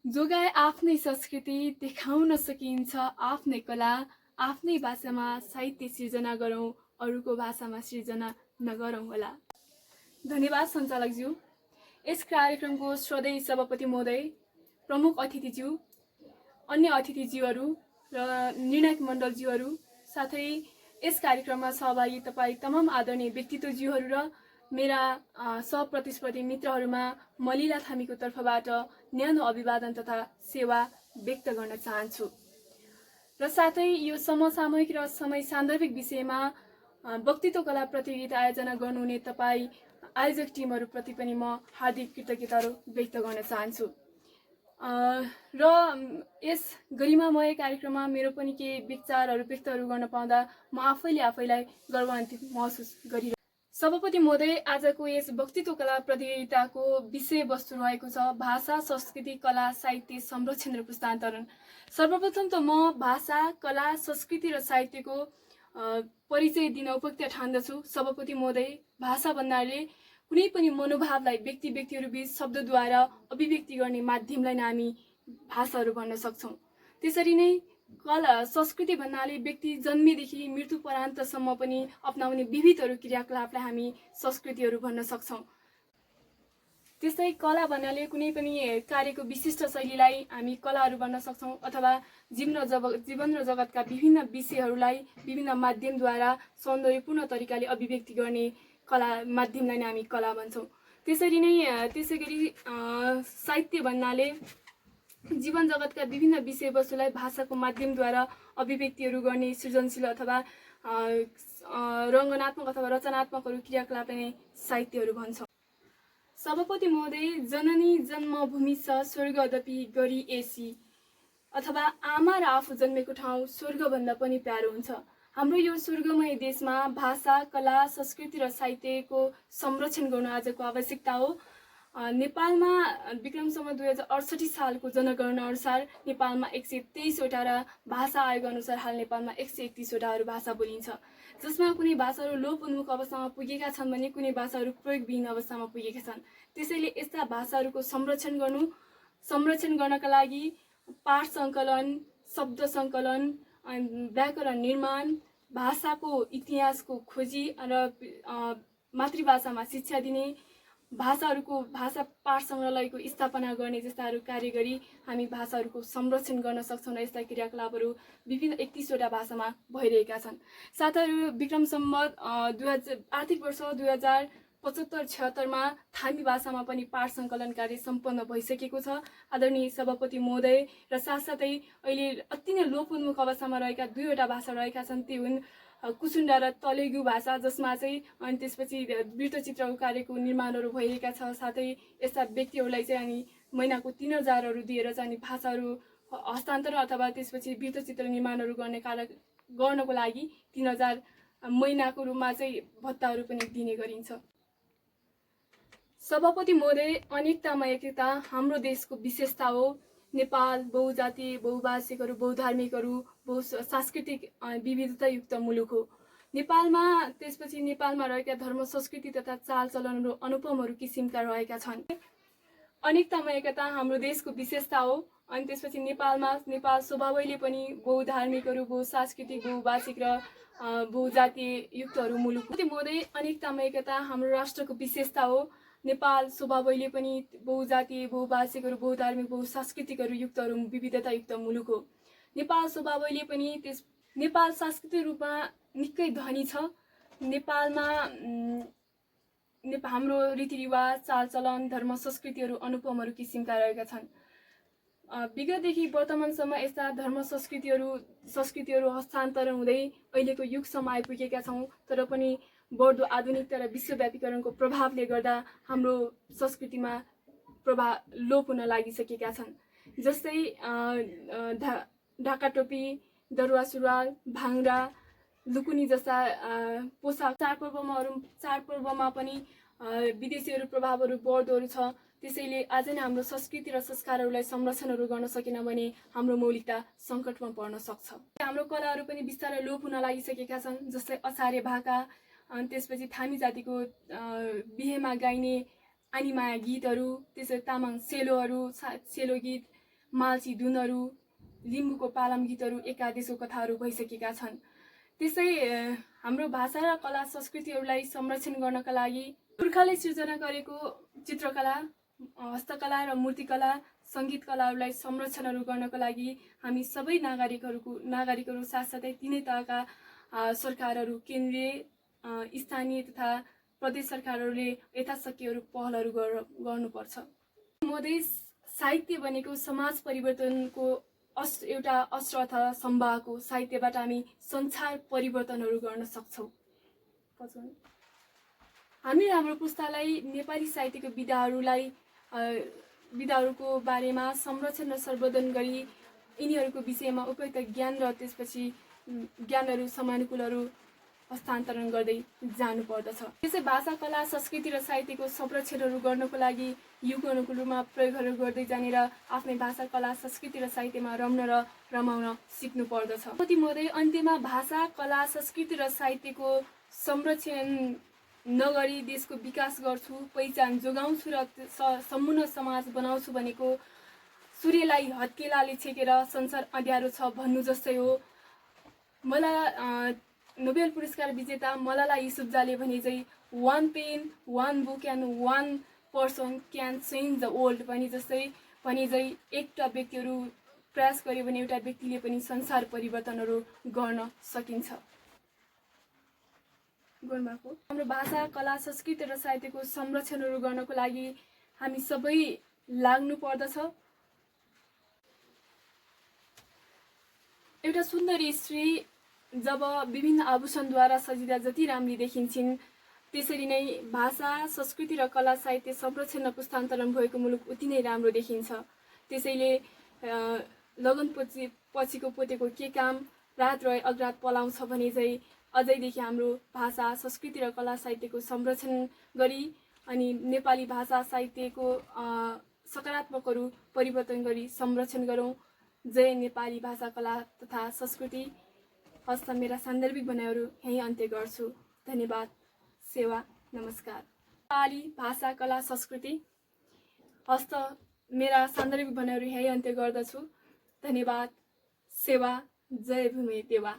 जोगाए आफ्नै संस्कृति देखाउन सकिन्छ आफ्नै कला आफ्नै भाषामा साहित्य सिर्जना गरौँ अरूको भाषामा सिर्जना नगरौँ होला। धन्यवाद सञ्चालकज्यू। यस कार्यक्रमको श्रद्धेय सभापति महोदय, प्रमुख अतिथिज्यू, अन्य अतिथिज्यूहरू र निर्णायक मण्डलज्यूहरू, साथै यस कार्यक्रममा सहभागी तपाईँ तमाम आदरणीय व्यक्तित्वज्यूहरू र मेरा सहप्रतिस्पर्धी मित्रहरूमा म लीला थामीको तर्फबाट न्यानो अभिवादन तथा सेवा व्यक्त गर्न चाहन्छु। र साथै यो समसामयिक र समय सान्दर्भिक विषयमा वक्तित्व कला प्रतियोगिता आयोजना गर्नुहुने तपाईँ आयोजक टिमहरूप्रति पनि म हार्दिक कृतज्ञताहरू व्यक्त गर्न चाहन्छु। र यस गरिमामय कार्यक्रममा मेरो पनि केही विचारहरू व्यक्तहरू गर्न पाउँदा म आफैलाई गर्वान्वित महसुस गरिरहेको। सभापति महोदय, आजको यस वक्तित्व कला प्रतियोगिताको विषयवस्तु रहेको छ भाषा, संस्कृति, कला, साहित्य संरक्षण र पुस्तान्तरण। सर्वप्रथम त म भाषा, कला, संस्कृति र साहित्यको परिचय दिन उपयुक्त ठान्दछु। सभापति महोदय, भाषा भन्नाले कुनै पनि मनोभावलाई व्यक्तिहरू बीच शब्दद्वारा अभिव्यक्ति गर्ने माध्यमलाई नै हामी भाषाहरू भन्न सक्छौँ। त्यसरी नै कला, संस्कृति भन्नाले व्यक्ति जन्मेदेखि मृत्यु पर्यन्तसम्म पनि अपनाउने विविधहरू क्रियाकलापलाई हामी संस्कृतिहरू भन्न सक्छौँ। त्यस्तै कला भन्नाले कुनै पनि कार्यको विशिष्ट शैलीलाई हामी कलाहरू भन्न सक्छौँ, अथवा जीवन र जगतका विभिन्न विषयहरूलाई विभिन्न माध्यमद्वारा सौन्दर्यपूर्ण तरिकाले अभिव्यक्ति गर्ने कला माध्यमलाई नै हामी कला भन्छौँ। त्यसै गरी साहित्य भन्नाले जीवन जगतका विभिन्न विषयवस्तुलाई भाषाको माध्यमद्वारा अभिव्यक्तिहरू गर्ने सृजनशील अथवा रङ्गनात्मक अथवा रचनात्मकहरू क्रियाकलापलाई नै साहित्यहरू भन्छौँ। सभापति महोदय, जननी जन्मभूमि छ स्वर्गदपि गरी एसी, अथवा आमा र आफू जन्मेको ठाउँ स्वर्गभन्दा पनि प्यारो हुन्छ। हाम्रो यो स्वर्गमय देशमा भाषा, कला, संस्कृति र साहित्यको संरक्षण गर्नु आजको आवश्यकता हो। नेपालमा विक्रमसम्म 2068 सालको जनगणना अनुसार नेपालमा 123वटा र भाषा आयोग अनुसार हाल नेपालमा 131वटाहरू भाषा बोलिन्छ, जसमा कुनै भाषाहरू लोप उन्मुख अवस्थामा पुगेका छन् भने कुनै भाषाहरू प्रयोगविहीन अवस्थामा पुगेका छन्। त्यसैले यस्ता भाषाहरूको संरक्षण गर्नका लागि पाठ सङ्कलन, शब्द सङ्कलन, व्याकरण निर्माण, भाषाको इतिहासको खोजी र मातृभाषामा शिक्षा दिने, भाषा पाठ सङ्ग्रहालयको स्थापना गर्ने जस्ताहरू कार्य गरी हामी भाषाहरूको संरक्षण गर्न सक्छौँ र यस्ता क्रियाकलापहरू विभिन्न 31वटा भाषामा भइरहेका छन्। साथहरू विक्रम सम्वत आर्थिक वर्ष 2075-76मा थामी भाषामा पनि पाठ सङ्कलन कार्य सम्पन्न भइसकेको छ। आदरणीय सभापति महोदय, र साथसाथै अहिले अति नै लोपोन्मुख अवस्थामा रहेका 2वटा भाषा रहेका छन्, ती हुन् कुसुन्डा र तेलुगु भाषा, जसमा चाहिँ अनि त्यसपछि वृत्तचित्रको कार्यको निर्माणहरू भइरहेका छ। साथै यस्ता व्यक्तिहरूलाई चाहिँ अनि महिनाको 3000 दिएर चाहिँ अनि भाषाहरू हस्तान्तरण अथवा त्यसपछि वृत्तचित्र निर्माणहरू गर्नको लागि 3000 महिनाको रूपमा चाहिँ भत्ताहरू पनि दिने गरिन्छ। सभापति महोदय, अनेकतामा एकता हाम्रो देशको विशेषता हो। नेपाल बहुजातीय, बहुभाषिकहरू, बहुधार्मिकहरू, बहुसांस्कृतिक विविधतायुक्त मुलुक हो। त्यसपछि नेपालमा रहेका धर्म, संस्कृति तथा चालचलनहरू अनुपमहरू किसिमका रहेका छन्। अनेकतामा एकता हाम्रो देशको विशेषता हो। अनि त्यसपछि नेपाल स्वभावैले पनि बहुधार्मिकहरू, बहुसांस्कृतिक, बहुभाषिक र बहुजातीय युक्तहरू मुलुक हो। महोदय, अनेकतामा एकता हाम्रो राष्ट्रको विशेषता हो। नेपाल स्वभावैले पनि बहुजातीय, बहुभाषिकहरू, बहुधार्मिक, बहुसांस्कृतिकहरू युक्तहरू विविधतायुक्त मुलुक हो। नेपाल स्वभावैले पनि नेपाल सांस्कृतिक रूपमा निकै धनी छ। नेपालमा हाम्रो रीतिरिवाज, चालचलन, धर्म, संस्कृतिहरू अनुपमहरू किसिमका रहेका छन्। विगतदेखि वर्तमानसम्म यस्ता धर्म संस्कृतिहरू हस्तान्तरण हुँदै अहिलेको युगसम्म आइपुगेका छौँ। तर पनि बढ्दो आधुनिकता र विश्वव्यापीकरणको प्रभावले गर्दा हाम्रो संस्कृतिमा लोप हुन लागिसकेका छन्। जस्तै ढाका टोपी, दरुवा सुरुवाल, भाङ्रा, लुकुनी जस्ता पोसाक चाडपर्वमा पनि विदेशीहरू प्रभावहरू बढ्दोहरू छ। त्यसैले आज नै हाम्रो संस्कृति र संस्कारहरूलाई संरक्षणहरू गर्न सकेन भने हाम्रो मौलिकता सङ्कटमा पर्न सक्छ। हाम्रो कलाहरू पनि बिस्तारै लोप हुन लागिसकेका छन्, जस्तै अचार्य भाका, अनि त्यसपछि थामी जातिको बिहेमा गाइने आनीमाया गीतहरू, त्यसै तामाङ सेलो गीत, माल्ची धुनहरू, लिम्बूको पालम गीतहरू, एकादेशको कथाहरू भइसकेका छन्। त्यसै हाम्रो भाषा र कला संस्कृतिहरूलाई संरक्षण गर्नका लागि पुर्खाले सिर्जना गरेको चित्रकला, हस्तकला र मूर्तिकला, सङ्गीत कलाहरूलाई संरक्षणहरू गर्नको लागि हामी सबै नागरिकहरू साथसाथै तिनै तहका सरकारहरू, केन्द्रीय, स्थानीय तथा प्रदेश सरकारहरूले यथाशक्यहरू पहलहरू गर्नुपर्छ। मधेस साहित्य भनेको समाज परिवर्तनको एउटा अस्त्र अथवा सम्वाहको साहित्यबाट हामी संसार परिवर्तनहरू गर्न सक्छौँ। हामी हाम्रो पुस्तालाई नेपाली साहित्यको विधाहरूको बारेमा संरक्षण र सम्वर्धन गरी यिनीहरूको विषयमा उपयुक्त ज्ञान र त्यसपछि ज्ञानहरू समानुकूलहरू हस्तान्तरण गर्दै जानुपर्दछ। त्यसै भाषा, कला, संस्कृति र साहित्यको संरक्षणहरू गर्नको लागि युग अनुकूल रूपमा प्रयोगहरू गर्दै जाने र आफ्नै भाषा, कला, संस्कृति र साहित्यमा रम्न र रमाउन सिक्नु पर्दछ। मध्ये अन्त्यमा भाषा, कला, संस्कृति र साहित्यको संरक्षण नगरी देशको विकास गर्छु, पहिचान जोगाउँछु र सम्पूर्ण समाज बनाउँछु भनेको सूर्यलाई हत्केलाले छेकेर संसार अँध्यारो छ भन्नु जस्तै हो। नोबेल पुरस्कार विजेता मलाला युसुफजाईले भने चाहिँ one pen, one book and one person can change the world भने चाहिँ एउटा व्यक्तिहरू प्रयास गर्यो भने एउटा व्यक्तिले पनि संसार परिवर्तनहरू गर्न सकिन्छ। हाम्रो भाषा, कला, संस्कृति र साहित्यको संरक्षणहरू गर्नको लागि हामी सबै लाग्नु पर्दछ। एउटा सुन्दरी स्त्री जब विभिन्न आभूषणद्वारा सजिँदा जति राम्री देखिन्छन्, त्यसरी नै भाषा, संस्कृति र कला, साहित्य संरक्षण र पुस्तान्तरण भएको मुलुक उति नै राम्रो देखिन्छ। त्यसैले लगन पछिको पोतेको के काम, रात रहे अग्रात पलाउँछ भने चाहिँ अझैदेखि हाम्रो भाषा, संस्कृति र कला, साहित्यको संरक्षण गरी अनि नेपाली भाषा, साहित्यको सकारात्मकहरू परिवर्तन गरी संरक्षण गरौँ। जय नेपाली भाषा, कला तथा संस्कृति। हस्त मेरा सान्दर्भिक भनाइहरू यही अन्त्य गर्छु। धन्यवाद, सेवा, नमस्कार। नेपाली भाषा, कला, संस्कृति। हस्त मेरा सान्दर्भिक भनाइहरू यही अन्त्य गर्दछु। धन्यवाद, सेवा, जय भूमि देवा।